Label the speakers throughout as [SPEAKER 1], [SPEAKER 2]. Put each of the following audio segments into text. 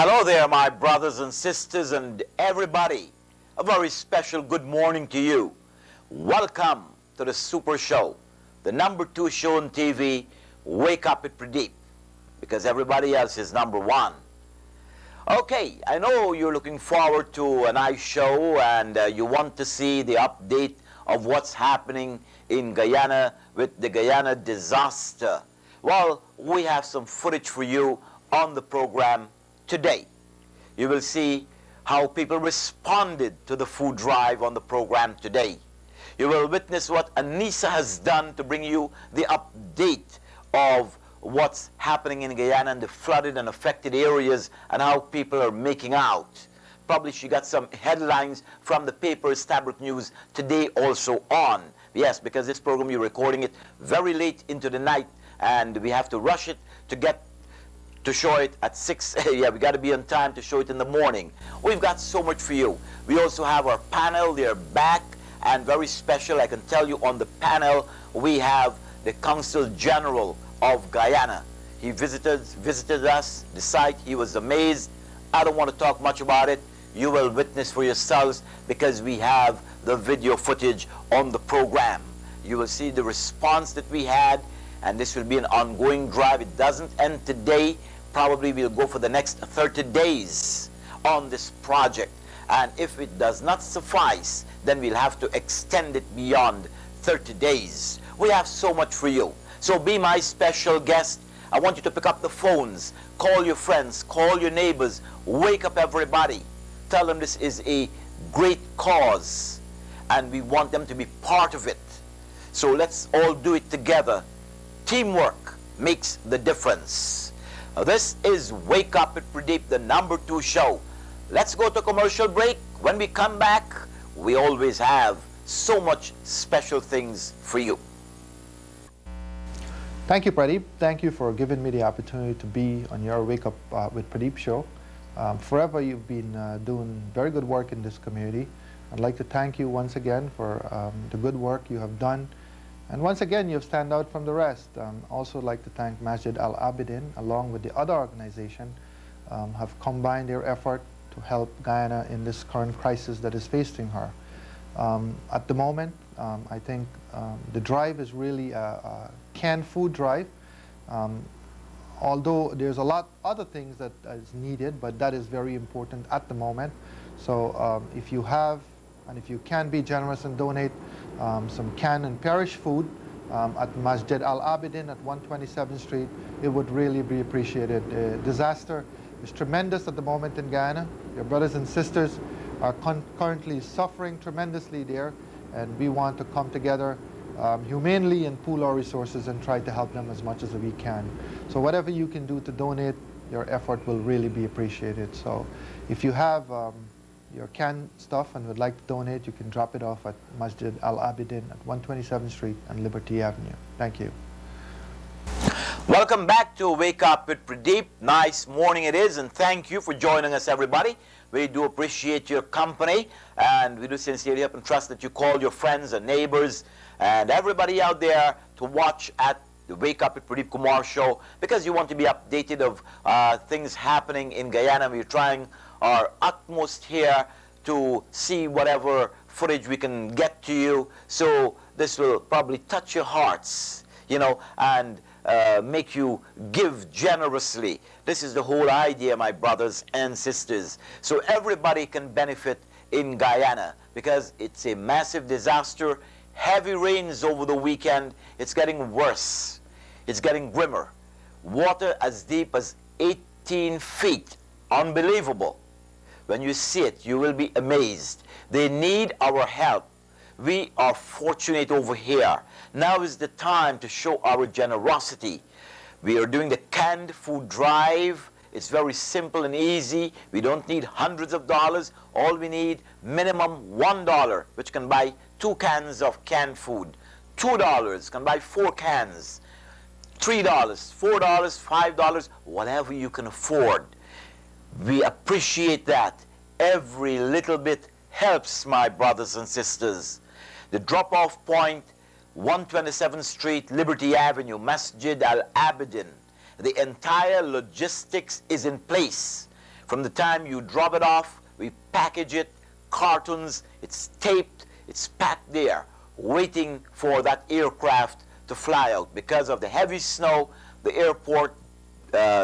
[SPEAKER 1] Hello there, my brothers and sisters and everybody. A very special good morning to you. Welcome to the Super Show, the #2 show on TV, Wake Up with Pradeep, because everybody else is #1. Okay, I know you're looking forward to a nice show and you want to see the update of what's happening in Guyana with the Guyana disaster. Well, we have some footage for you on the program today. You will see how people responded to the food drive on the program today. You will witness what Anissa has done to bring you the update of what's happening in Guyana and the flooded and affected areas and how people are making out. Probably she got some headlines from the paper Stabroek News today also on. Yes, because this program you're recording it very late into the night and we have to rush it to show it at 6. Yeah, we got to be on time to show it in the morning. We've got so much for you. We also have our panel. They're back and very special. I can tell you on the panel we have the Consul General of Guyana. He visited us, the site. He was amazed. I don't want to talk much about it. You will witness for yourselves because we have the video footage on the program. You will see the response that we had, and this will be an ongoing drive. It doesn't end today. Probably we'll go for the next 30 days on this project. And if it does not suffice, then we'll have to extend it beyond 30 days. We have so much for you. So be my special guest. I want you to pick up the phones, call your friends, call your neighbors, wake up everybody. Tell them this is a great cause and we want them to be part of it. So let's all do it together. Teamwork makes the difference. This is Wake Up with Pradeep, the #2 show. Let's go to commercial break. When we come back, we always have so much special things for you.
[SPEAKER 2] Thank you, Pradeep. Thank you for giving me the opportunity to be on your Wake Up with Pradeep show. Forever you've been doing very good work in this community. I'd like to thank you once again for the good work you have done. And once again, you've stand out from the rest. Also like to thank Masjid Al Abidin, along with the other organization, have combined their effort to help Guyana in this current crisis that is facing her. At the moment, I think the drive is really a canned food drive. Although there's a lot other things that is needed, but that is very important at the moment. So if you have, and if you can be generous and donate some canned and perish food at Masjid Al Abidin at 127th Street, it would really be appreciated. The disaster is tremendous at the moment in Guyana. Your brothers and sisters are currently suffering tremendously there, and we want to come together humanely and pool our resources and try to help them as much as we can. So whatever you can do to donate, your effort will really be appreciated. So if you have your canned stuff and would like to donate, you can drop it off at Masjid Al Abidin at 127th Street and Liberty Avenue. Thank you.
[SPEAKER 1] Welcome back to Wake Up with Pradeep. Nice morning it is, and thank you for joining us, everybody. We do appreciate your company, and we do sincerely hope and trust that you call your friends and neighbors and everybody out there to watch at the Wake Up with Pradeep Kumar show, because you want to be updated of things happening in Guyana. We're trying our utmost here to see whatever footage we can get to you. So this will probably touch your hearts, you know, and make you give generously. This is the whole idea, my brothers and sisters. So everybody can benefit in Guyana, because it's a massive disaster. Heavy rains over the weekend. It's getting worse. It's getting grimmer. Water as deep as 18 feet. Unbelievable. When you see it, you will be amazed. They need our help. We are fortunate over here. Now is the time to show our generosity. We are doing the canned food drive. It's very simple and easy. We don't need hundreds of dollars. All we need, minimum $1, which can buy 2 cans of canned food. $2 can buy 4 cans. $3, $4, $5, whatever you can afford. We appreciate that. Every little bit helps, my brothers and sisters. The drop-off point, 127th Street, Liberty Avenue, Masjid Al Abidin. The entire logistics is in place From the time you drop it off, we package it, cartons, it's taped, it's packed there, waiting for that aircraft to fly out. Because of the heavy snow, the airport,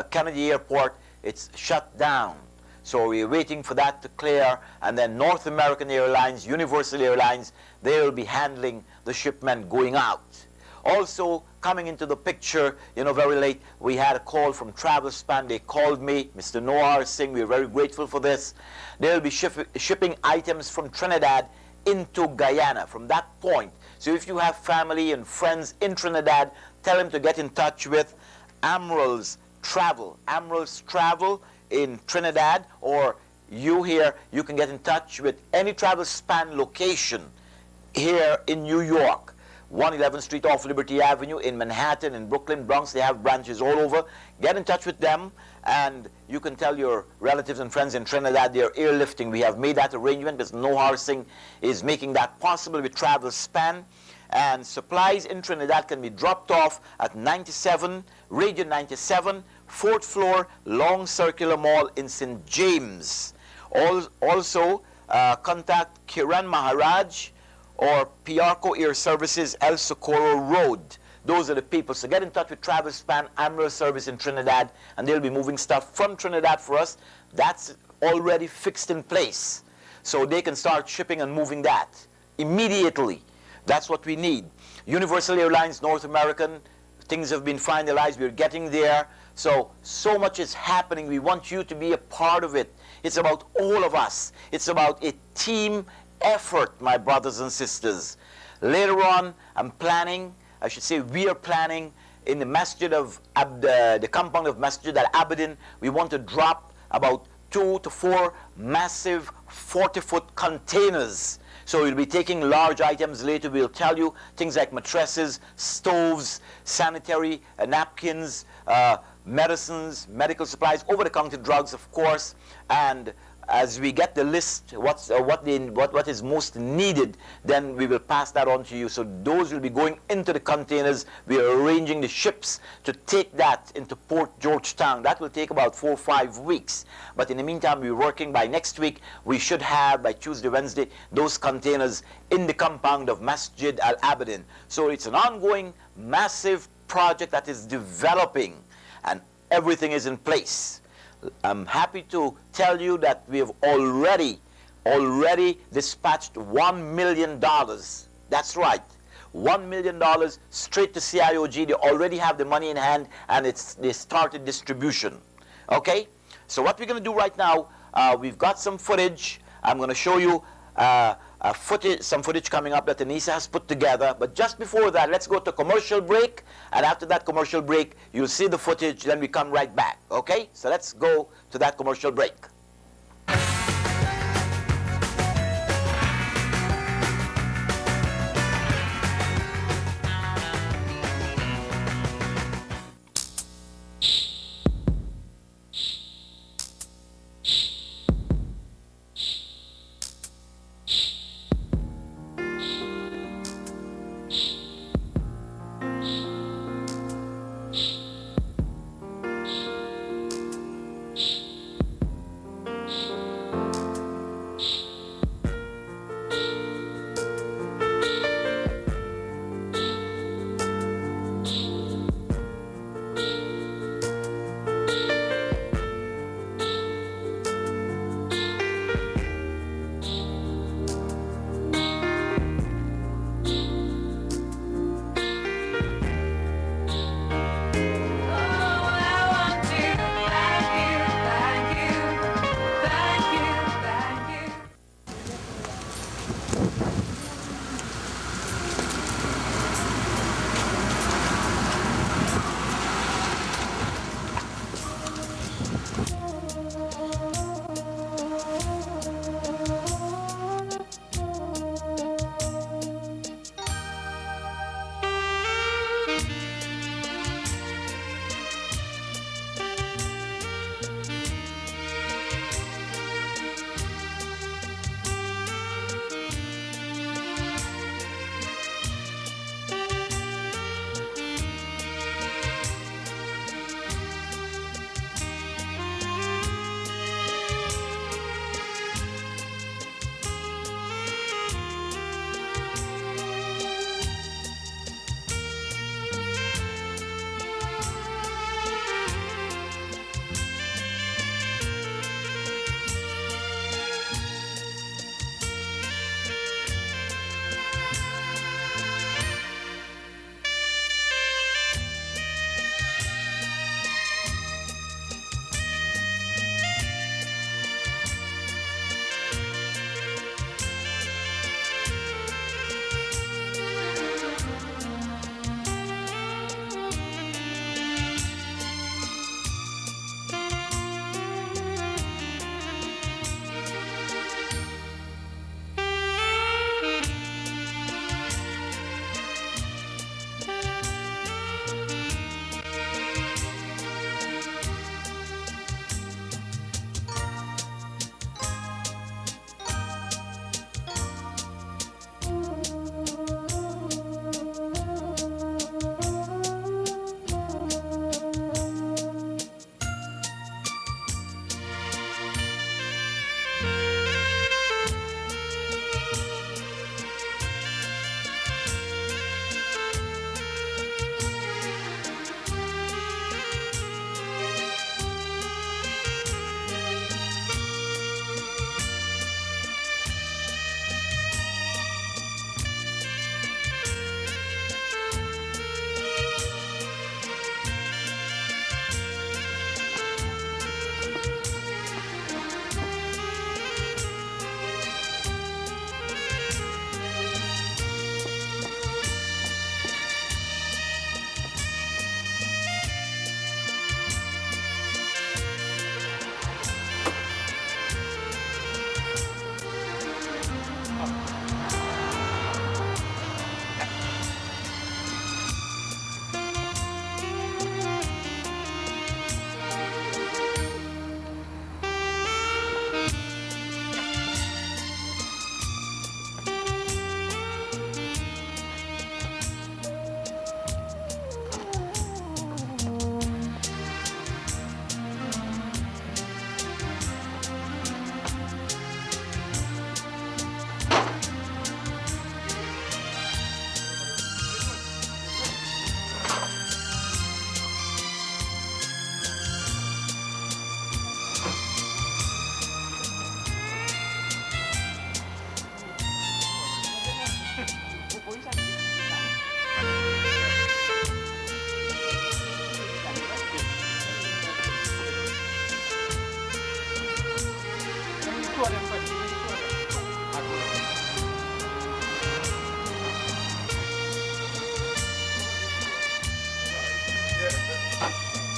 [SPEAKER 1] Kennedy Airport, it's shut down. So we're waiting for that to clear, and then North American Airlines, Universal Airlines, they will be handling the shipment going out. Also, coming into the picture, very late, we had a call from TravelSpan. They called me, Mr. Noah Singh. We're very grateful for this. They'll be shipping items from Trinidad into Guyana from that point. So if you have family and friends in Trinidad, tell them to get in touch with Amirals Travel. Amirals Travel in Trinidad, or you here, you can get in touch with any TravelSpan location here in New York. 111th Street off Liberty Avenue, in Manhattan, in Brooklyn, Bronx. They have branches all over. Get in touch with them, and you can tell your relatives and friends in Trinidad they're airlifting. We have made that arrangement because Noah Singh is making that possible with TravelSpan. And supplies in Trinidad can be dropped off at 97, Radio 97, 4th floor, Long Circular Mall in St. James. Also, contact Kiran Maharaj or Piarco Air Services, El Socorro Road. Those are the people. So get in touch with TravelSpan, Amiral Service in Trinidad, and they'll be moving stuff from Trinidad for us. That's already fixed in place. So they can start shipping and moving that immediately. That's what we need. Universal Airlines, North American, things have been finalized. We're getting there. So much is happening. We want you to be a part of it. It's about all of us. It's about a team effort, my brothers and sisters. Later on, we are planning in the masjid of the compound of Masjid Al-Abidin. We want to drop about 2 to 4 massive 40-foot containers. So we'll be taking large items later. We'll tell you things like mattresses, stoves, sanitary napkins, medicines, medical supplies, over-the-counter drugs, of course. And as we get the list, what is most needed, then we will pass that on to you. So those will be going into the containers. We are arranging the ships to take that into Port Georgetown. That will take about 4 or 5 weeks. But in the meantime, we're working. By next week, we should have, by Tuesday, Wednesday, those containers in the compound of Masjid Al-Abidin. So it's an ongoing, massive project that is developing, and everything is in place. I'm happy to tell you that we have already dispatched $1 million. That's right, $1 million straight to CIOG. They already have the money in hand, and they started distribution. Okay, so what we're going to do right now, we've got some footage. I'm going to show you some footage coming up that Anissa has put together. But just before that, let's go to commercial break. And after that commercial break, you'll see the footage. Then we come right back. Okay? So let's go to that commercial break.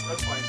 [SPEAKER 3] That's fine.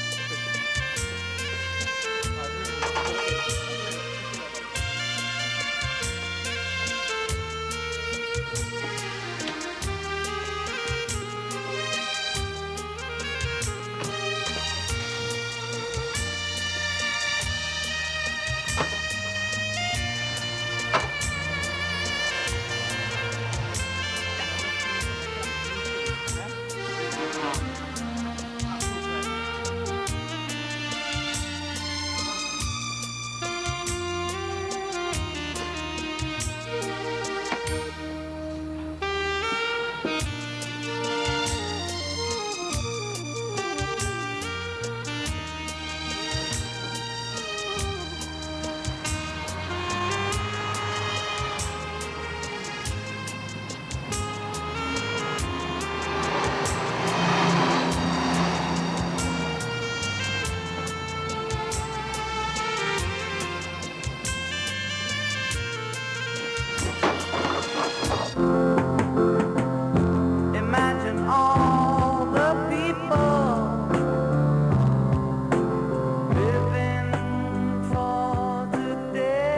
[SPEAKER 4] Imagine all the people living for today.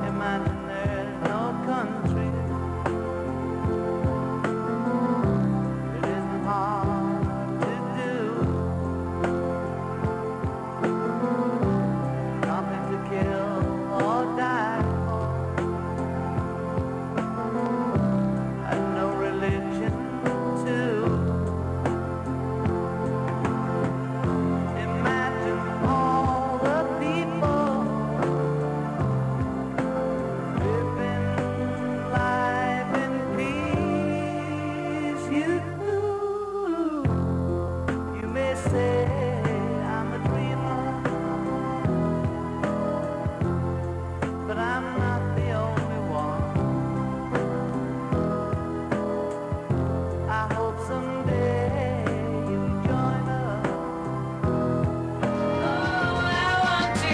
[SPEAKER 4] Imagine there's no country. It isn't hard to do. Nothing to kill or die for. And no religion too. Imagine all the people living life in peace. You may say I'm a dreamer, but I'm not the only one. I hope someday you'll join us. Oh, I want to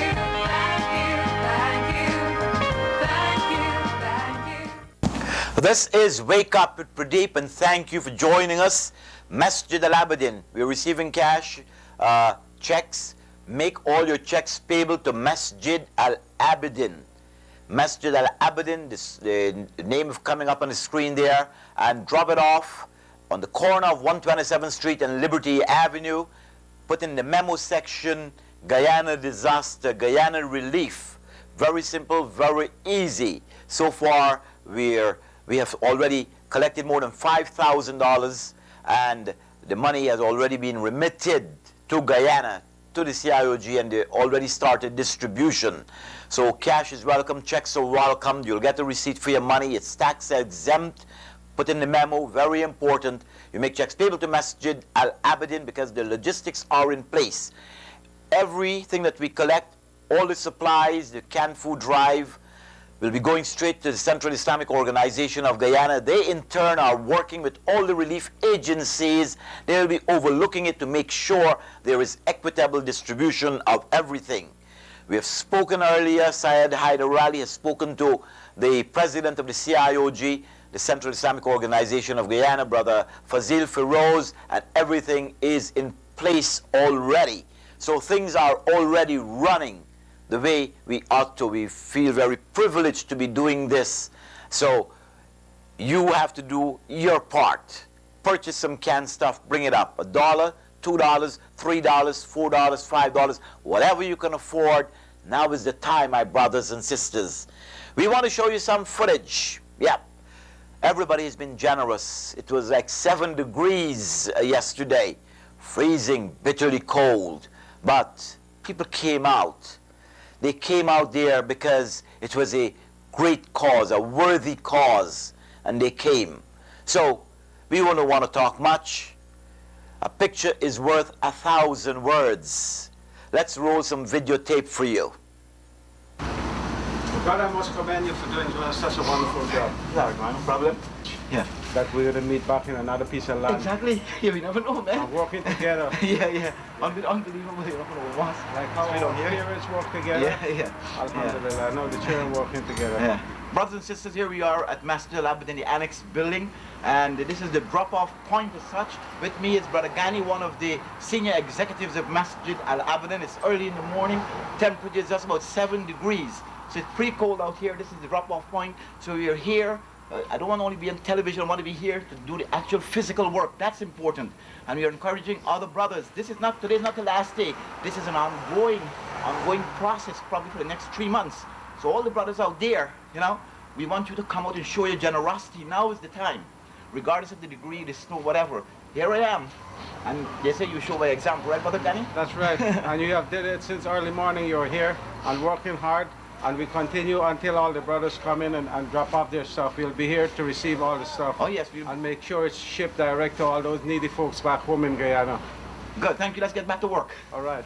[SPEAKER 4] thank you.
[SPEAKER 1] This is Wake Up with Pradeep, and thank you for joining us. Masjid Al-Abidin, we're receiving cash, checks. Make all your checks payable to Masjid Al-Abidin. Masjid Al-Abidin, the name is coming up on the screen there, and drop it off on the corner of 127th Street and Liberty Avenue. Put in the memo section, Guyana disaster, Guyana relief. Very simple, very easy. So far, we have already collected more than $5,000, and the money has already been remitted to Guyana, to the CIOG, and they already started distribution. So cash is welcome, checks are welcome. You'll get a receipt for your money. It's tax exempt. Put in the memo, very important. You make checks payable to Masjid Al-Abidin because the logistics are in place. Everything that we collect, all the supplies, the canned food drive, will be going straight to the Central Islamic Organization of Guyana. They in turn are working with all the relief agencies. They will be overlooking it to make sure there is equitable distribution of everything. We have spoken earlier, Syed Haider Ali has spoken to the president of the CIOG, the Central Islamic Organization of Guyana, Brother Fazil Feroz, and everything is in place already. So things are already running the way we ought to. We feel very privileged to be doing this. So you have to do your part. Purchase some canned stuff, bring it up. $1, $2, $3, $4, $5, whatever you can afford. Now is the time, my brothers and sisters. We want to show you some footage. Yeah, everybody has been generous. It was like 7 degrees yesterday, freezing, bitterly cold. But people came out. They came out there because it was a great cause, a worthy cause, and they came. So we don't want to talk much. A picture is worth 1,000 words. Let's roll some videotape for you.
[SPEAKER 3] God, I must commend you for doing such a wonderful job.
[SPEAKER 1] No problem. Yeah.
[SPEAKER 3] that we're going to meet back in another piece of land.
[SPEAKER 5] Exactly. Yeah, we never know, man.
[SPEAKER 3] And working together.
[SPEAKER 5] Yeah. Unbelievable. You don't know what.
[SPEAKER 3] Like how
[SPEAKER 5] We don't
[SPEAKER 3] our
[SPEAKER 5] hear.
[SPEAKER 3] parents work together.
[SPEAKER 5] Yeah.
[SPEAKER 3] Alhamdulillah, now the children working together.
[SPEAKER 5] Yeah. Brothers and sisters, here we are at Masjid Al-Abd in the annex building, and this is the drop-off point as such. With me is Brother Ghani, one of the senior executives of Masjid Al-Abd. It's early in the morning. Temperature is just about 7 degrees. So it's pretty cold out here. This is the drop-off point. So we are here. I don't want to only be on television. I want to be here to do the actual physical work. That's important. And we are encouraging other brothers. Today's not the last day. This is an ongoing process, probably for the next 3 months. So all the brothers out there, we want you to come out and show your generosity. Now is the time. Regardless of the degree, the snow, whatever. Here I am. And they say you show by example, right, Brother Ghani?
[SPEAKER 3] That's right. And you have did it since early morning. You're here and working hard. And we continue until all the brothers come in and drop off their stuff. We'll be here to receive all the stuff.
[SPEAKER 5] Oh, yes.
[SPEAKER 3] And make sure it's shipped direct to all those needy folks back home in Guyana.
[SPEAKER 5] Good. Thank you. Let's get back to work.
[SPEAKER 3] All right.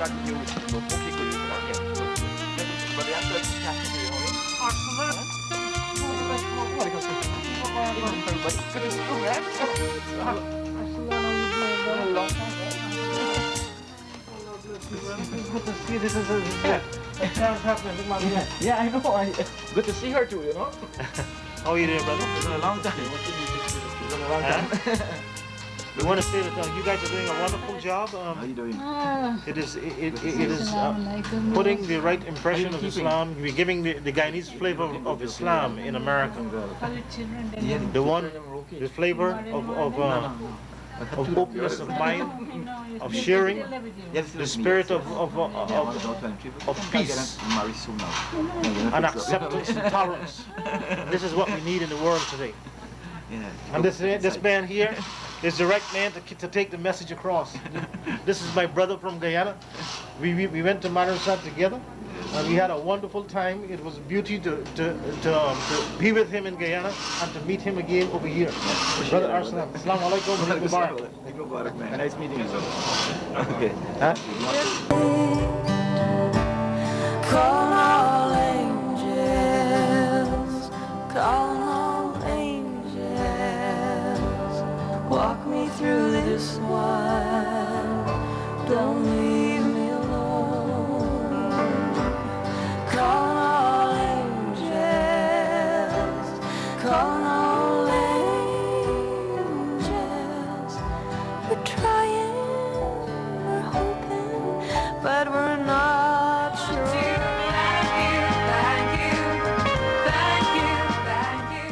[SPEAKER 5] start with you. Okay, good. Yeah, good. But they have to chat to you, Good to see you, man. A long time, man.
[SPEAKER 3] Good to see you. This is happening.
[SPEAKER 5] Yeah, I know. Good to see her too, you know.
[SPEAKER 6] How are you doing, brother?
[SPEAKER 5] It's been a long time. It's been a long time.
[SPEAKER 6] We want to say that you guys are doing a wonderful job.
[SPEAKER 5] How are you doing?
[SPEAKER 6] It is putting the right impression of Islam. We're giving the Guyanese flavor of Islam in America. The flavor of openness of mind, of sharing, the spirit of peace and acceptance and tolerance. This is what we need in the world today. And this man here is the right man to take the message across. This is my brother from Guyana. We went to Madrasa together, and we had a wonderful time. It was a beauty to be with him in Guyana and to meet him again over here. Brother Arslan, Assalamu alaikum. Eid Mubarak.
[SPEAKER 5] Man. Nice meeting you. Okay.
[SPEAKER 4] Call all angels, call all angels, walk me through this while, don't leave me alone. Call all angels, call all angels, we're trying, we're hoping, but we're not sure. Thank you, thank you, thank you.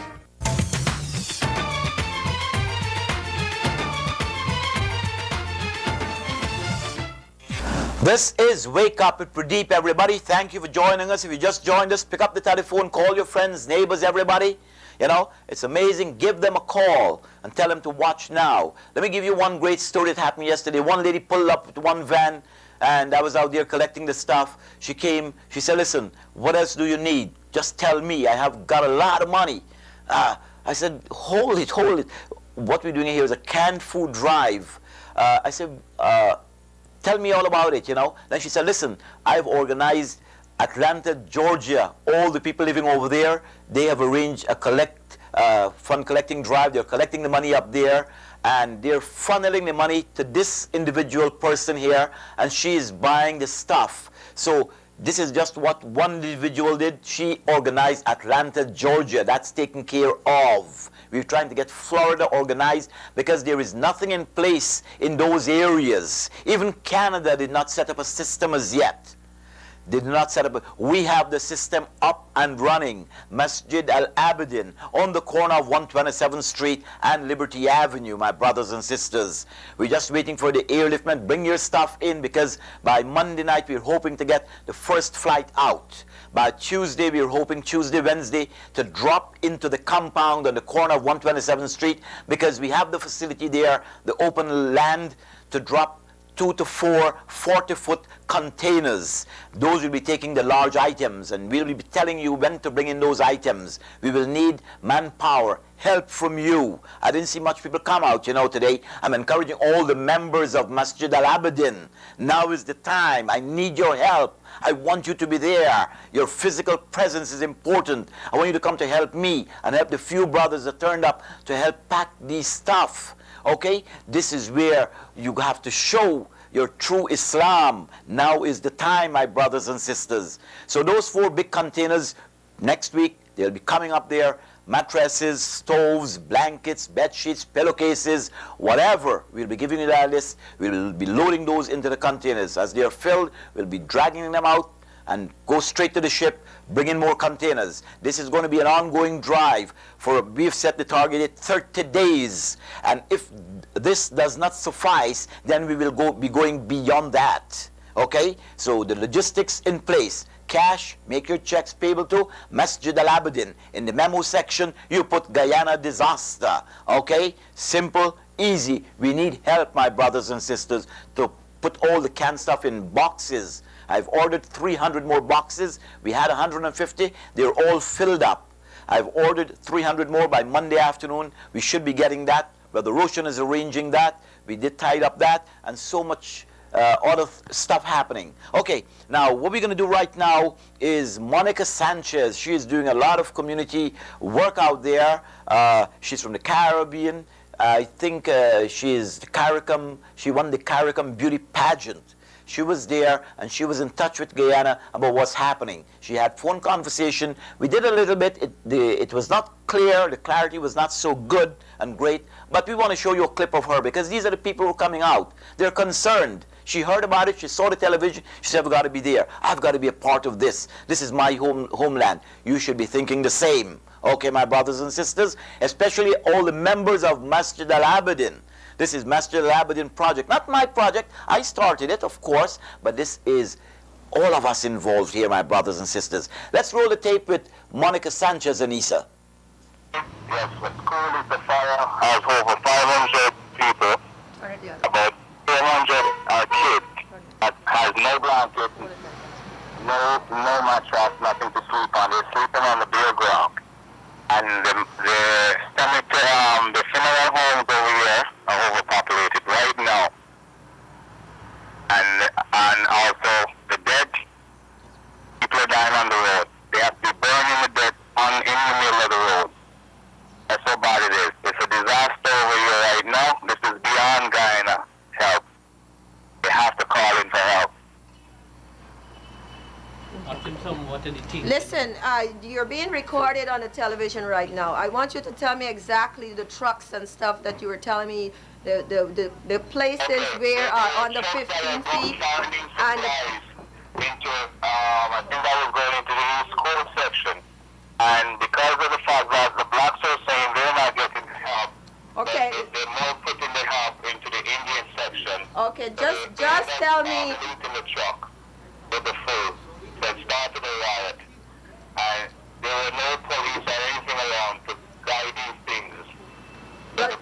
[SPEAKER 1] This is Wake Up with Pradeep, everybody. Thank you for joining us. If you just joined us, pick up the telephone, call your friends, neighbors, everybody. You know, it's amazing. Give them a call and tell them to watch now. Let me give you one great story that happened yesterday. One lady pulled up with one van, and I was out there collecting the stuff. She came, she said, listen, what else do you need? Just tell me. I have got a lot of money. I said, hold it, hold it. What we're doing here is a canned food drive. I said, tell me all about it, you know. Then she said, listen, I've organized Atlanta, Georgia, all the people living over there, they have arranged a fund collecting drive. They're collecting the money up there, and they're funneling the money to this individual person here, and she is buying the stuff. So this is just what one individual did. She organized Atlanta, Georgia. That's taken care of. We're trying to get Florida organized because there is nothing in place in those areas. Even Canada did not set up a system as yet. They did not set up. We have the system up and running. Masjid Al-Abidin on the corner of 127th Street and Liberty Avenue, my brothers and sisters. We're just waiting for the airliftment. Bring your stuff in because by Monday night we're hoping to get the first flight out. By Tuesday, we're hoping Tuesday, Wednesday to drop into the compound on the corner of 127th Street because we have the facility there, the open land to drop 2 to 4 40-foot containers. Those will be taking the large items, and we'll be telling you when to bring in those items. We will need manpower, help from you. I didn't see much people come out, you know, today. I'm encouraging all the members of Masjid Al-Abidin. Now is the time. I need your help. I want you to be there. Your physical presence is important. I want you to come to help me and help the few brothers that turned up to help pack these stuff. Okay? This is where you have to show your true Islam. Now is the time, my brothers and sisters. So those 4 big containers, next week, they'll be coming up there. Mattresses, stoves, blankets, bed sheets, pillowcases, whatever. We'll be giving you that list. We'll be loading those into the containers. As they are filled, we'll be dragging them out and go straight to the ship, bring in more containers. This is going to be an ongoing drive. We've set the target at 30 days. And if this does not suffice, then we will be going beyond that. Okay? So the logistics in place. Cash, make your checks payable to Masjid Al-Abidin. In the memo section, you put Guyana disaster. Okay? Simple, easy. We need help, my brothers and sisters, to put all the canned stuff in boxes. I've ordered 300 more boxes. We had 150. They're all filled up. I've ordered 300 more by Monday afternoon. We should be getting that. Brother Roshan is arranging that. We did tie up that. And so much other stuff happening. Okay, now what we're going to do right now is Monica Sanchez. She is doing a lot of community work out there. She's from the Caribbean. I think she won the CARICOM beauty pageant. She was there and she was in touch with Guyana about what's happening. She had phone conversation. We did a little bit. It was not clear. The clarity was not so good and great. But we want to show you a clip of her because these are the people who are coming out. They're concerned. She heard about it. She saw the television. She said, I've got to be there. I've got to be a part of this. This is my homeland. You should be thinking the same. Okay, my brothers and sisters, especially all the members of Masjid Al-Abidin. This is Masjid Al-Abidin project. Not my project. I started it, of course, but this is all of us involved here, my brothers and sisters. Let's roll the tape with Monica Sanchez and Isa.
[SPEAKER 7] Yes, the school is the fire has over 500 people, about 400 are kids that has no blanket, no mattress, nothing to sleep on. They're sleeping on the bare ground. And the cemetery, the funeral homes over here are overpopulated right now. And also the dead people are dying on the road. They have to be burning the dead in the middle of the road. That's how bad it is. It's a disaster over here right now. This is beyond Guyana help. They have to call in for help.
[SPEAKER 8] Listen, you're being recorded on the television right now. I want you to tell me exactly the trucks and stuff that you were telling me, the places where are under 15 feet. And
[SPEAKER 7] I think that was going into the East Coast section. And because of the fact that the blacks are saying they're not getting help,
[SPEAKER 8] okay,
[SPEAKER 7] they're more putting the help into the Indian section.
[SPEAKER 8] Okay, just tell me.
[SPEAKER 7] In the truck with the food that started the riot, and there were no police or anything around to guide these things.
[SPEAKER 8] But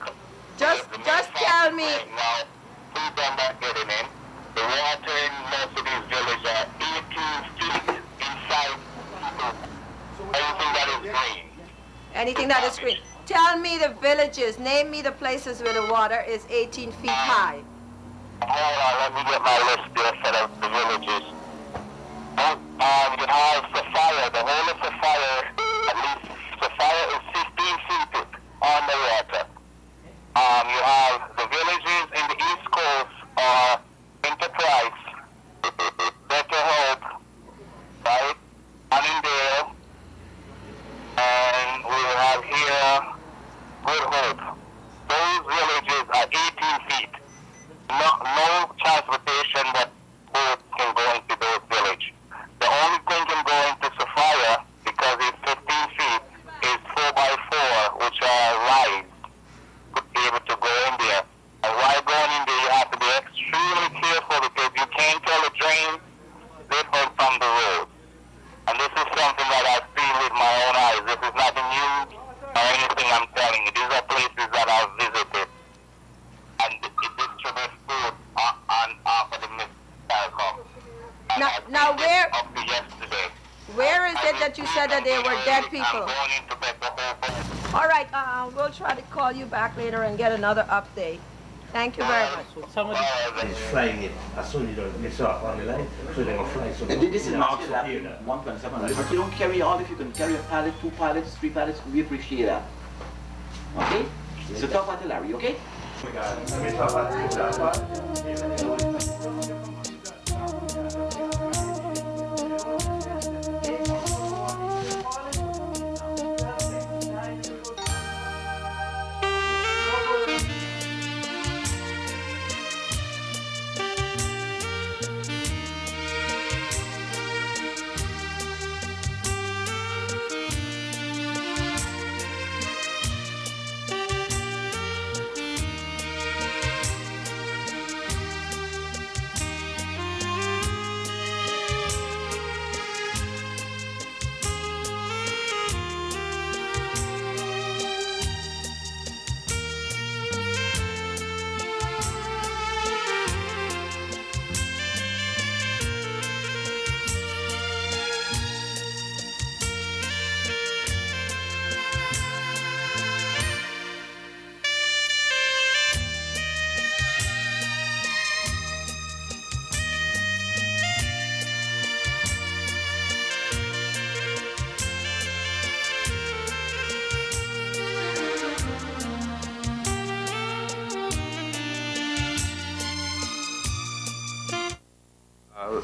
[SPEAKER 8] just tell me.
[SPEAKER 7] Right now, food are not getting in. The water in most of these villages are 18 feet inside people. Anything that is green.
[SPEAKER 8] Anything that is green. Tell me the villages. Name me the places where the water is 18 feet high.
[SPEAKER 7] Hold on, let me get my list there for the villages. You have Sophia, the whole of Sophia, at least Sophia is 15 feet on the water. You have the villages in the East Coast are Enterprise, Better Hope, right? Annandale, and we have here Good Hope. Those villages are 18 feet. No transportation but boats can go into those villages. The only thing can go into Sophia, because it's 15 feet, is 4x4, which are rides, could be able to go in there. And while going in there, you have to be extremely careful because you can't tell the drain different from the road. And this is something that I've seen with my own eyes. This is not the news or anything I'm telling you. These are places that I've visited. And it distributes food on off of the CARICOM.
[SPEAKER 8] Now where?
[SPEAKER 7] Up to yesterday.
[SPEAKER 8] Where is it that you said that they were dead people?
[SPEAKER 7] I'm going into Better Hope.
[SPEAKER 8] All right, we'll try to call you back later and get another update. Thank you very much.
[SPEAKER 6] Somebody
[SPEAKER 9] is flying it as soon as it gets off on the line, so they're going to fly. So
[SPEAKER 5] This is
[SPEAKER 9] marks
[SPEAKER 5] not
[SPEAKER 9] up here that.
[SPEAKER 5] 127. But you don't carry all. If you can carry a pallet, 2 pallets, 3 pallets, we appreciate that. Okay? So talk about Larry, okay?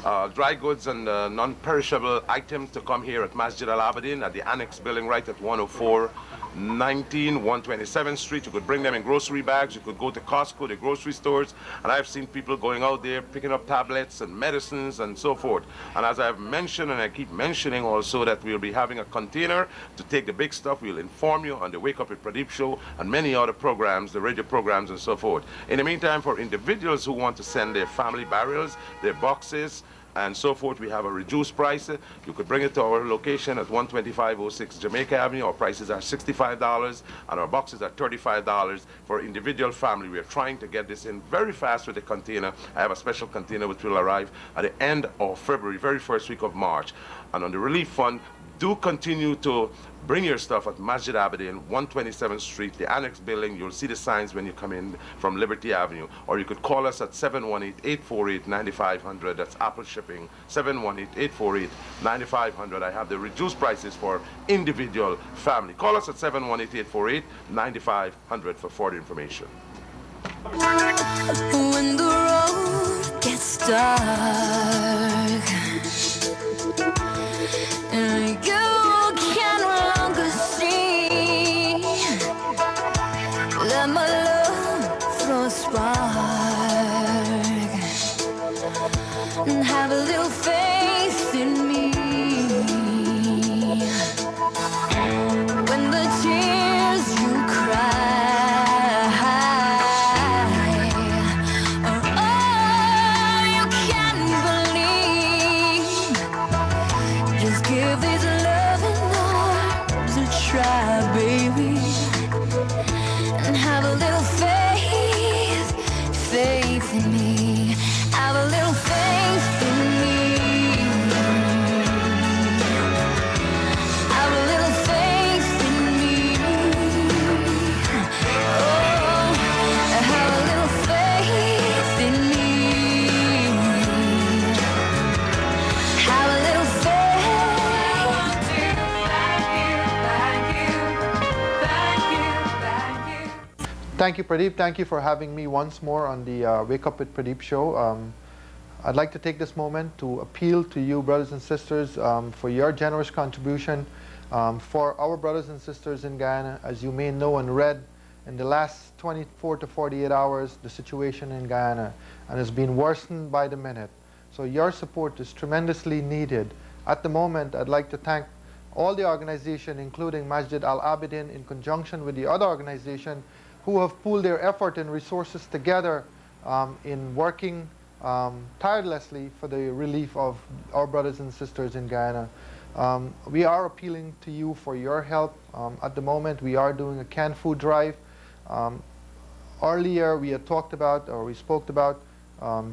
[SPEAKER 10] dry goods and non-perishable items to come here at Masjid Al Abedin at the Annex building right at 10419 127th Street. You could bring them in grocery bags. You could go to Costco, the grocery stores, and I've seen people going out there picking up tablets and medicines and so forth. And as I've mentioned, and I keep mentioning also, that we'll be having a container to take the big stuff. We'll inform you on the Wake Up with Pradeep show and many other programs, the radio programs and so forth. In the meantime, for individuals who want to send their family barrels, their boxes, and so forth, we have a reduced price. You could bring it to our location at 12506 Jamaica Avenue. Our prices are $65 and our boxes are $35 for individual family. We are trying to get this in very fast with the container. I have a special container which will arrive at the end of February, very first week of March. And on the relief fund, do continue to bring your stuff at Masjid Abedin, 127th Street, the Annex building. You'll see the signs when you come in from Liberty Avenue. Or you could call us at 718-848-9500. That's Apple Shipping, 718-848-9500. I have the reduced prices for individual family. Call us at 718-848-9500 for further information.
[SPEAKER 11] When the road gets dark and you can no longer see, let my love throw a spark and have a little faith in me. When the tears you cry are all you can believe, just give these loving arms a try, baby, and have a little faith in me. Have a little faith in me. Have a little faith in me. Oh, have a little faith in me. Have a little
[SPEAKER 2] Thank you, Pradeep. Thank you for having me once more on the Wake Up with Pradeep show. I'd like to take this moment to appeal to you, brothers and sisters, for your generous contribution for our brothers and sisters in Guyana. As you may know and read, in the last 24 to 48 hours, the situation in Guyana and has been worsened by the minute. So your support is tremendously needed. At the moment, I'd like to thank all the organization, including Masjid Al Abedin, in conjunction with the other organization, who have pooled their effort and resources together in working tirelessly for the relief of our brothers and sisters in Guyana. We are appealing to you for your help. At the moment, we are doing a canned food drive. Earlier, we had talked about, or we spoke about,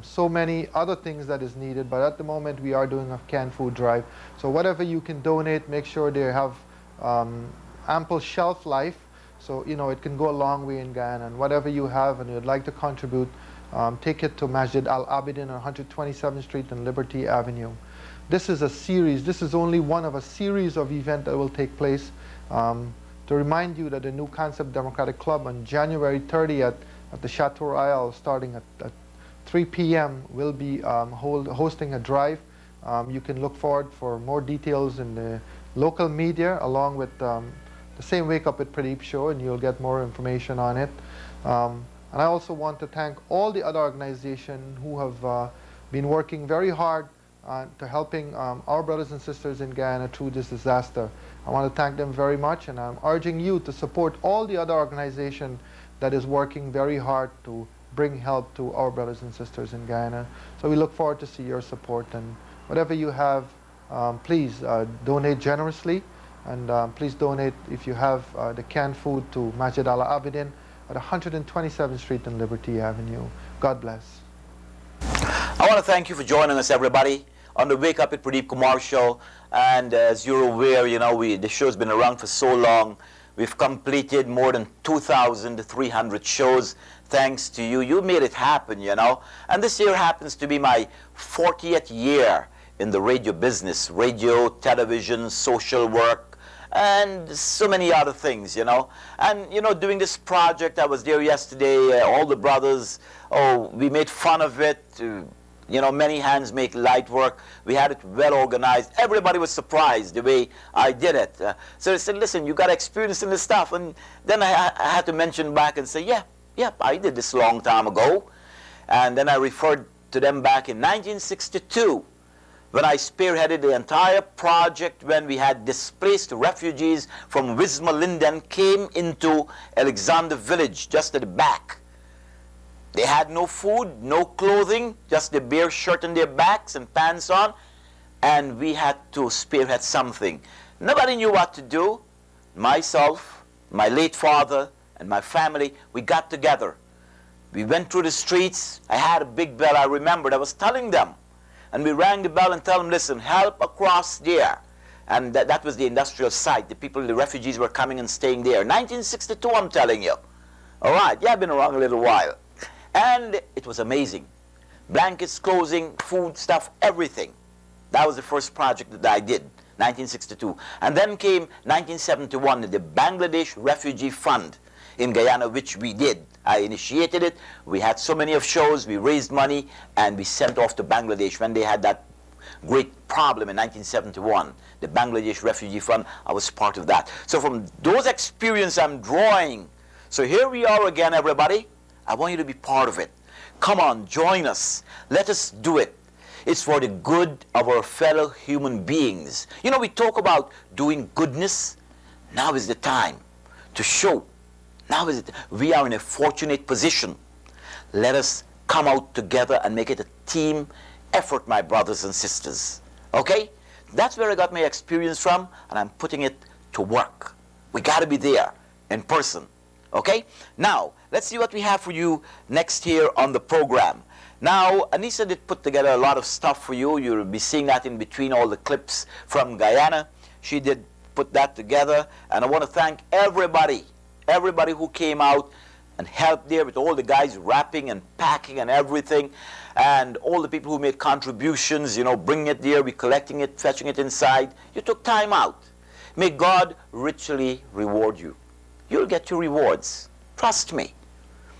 [SPEAKER 2] so many other things that is needed, but at the moment, we are doing a canned food drive. So whatever you can donate, make sure they have ample shelf life. So, you know, it can go a long way in Guyana. And whatever you have and you'd like to contribute, take it to Masjid Al Abedin on 127th Street and Liberty Avenue. This is a series. This is only one of a series of events that will take place. To remind you that the New Concept Democratic Club on January 30th at the Chateau Royal, starting at 3 p.m., will be hosting a drive. You can look forward for more details in the local media, along with the same Wake Up with Pradeep show, and you'll get more information on it. And I also want to thank all the other organizations who have been working very hard to helping our brothers and sisters in Guyana through this disaster. I want to thank them very much, and I'm urging you to support all the other organizations that is working very hard to bring help to our brothers and sisters in Guyana. So we look forward to see your support, and whatever you have, please donate generously. And please donate, if you have the canned food, to Masjid Al Abedin at 127th Street and Liberty Avenue. God bless.
[SPEAKER 1] I want to thank you for joining us, everybody, on the Wake Up with Pradeep Kumar show. And as you're aware, you know, the show's been around for so long. We've completed more than 2,300 shows thanks to you. You made it happen, you know. And this year happens to be my 40th year in the radio business, radio, television, social work, and so many other things, you know. And, you know, doing this project, I was there yesterday, all the brothers, oh, we made fun of it. You know, many hands make light work. We had it well organized. Everybody was surprised the way I did it. So they said, listen, you got experience in this stuff. And then I had to mention back and say, yeah, I did this a long time ago. And then I referred to them back in 1962 when I spearheaded the entire project when we had displaced refugees from Wismar Linden came into Alexander Village, just at the back. They had no food, no clothing, just the bare shirt on their backs and pants on, and we had to spearhead something. Nobody knew what to do. Myself, my late father, and my family, we got together. We went through the streets. I had a big bell, I remembered. I was telling them. And we rang the bell and tell them, listen, help across there. And that was the industrial site. The people, the refugees were coming and staying there. 1962, I'm telling you. All right, yeah, I've been around a little while. And it was amazing. Blankets, clothing, food, stuff, everything. That was the first project that I did, 1962. And then came 1971, the Bangladesh Refugee Fund in Guyana, which we did. I initiated it. We had so many of shows, we raised money, and we sent off to Bangladesh when they had that great problem in 1971. The Bangladesh Refugee Fund, I was part of that. So from those experiences I'm drawing. So here we are again, everybody. I want you to be part of it. Come on, join us. Let us do it. It's for the good of our fellow human beings. You know, we talk about doing goodness. Now is the time to show. Now is it. We are in a fortunate position. Let us come out together and make it a team effort, my brothers and sisters. Okay? That's where I got my experience from, and I'm putting it to work. We got to be there in person. Okay? Now, let's see what we have for you next here on the program. Now, Anissa did put together a lot of stuff for you. You'll be seeing that in between all the clips from Guyana. She did put that together, and I want to thank everybody who came out and helped there with all the guys wrapping and packing and everything, and all the people who made contributions, you know, bringing it there, we collecting it, fetching it inside. You took time out. May God richly reward you. You'll get your rewards. Trust me.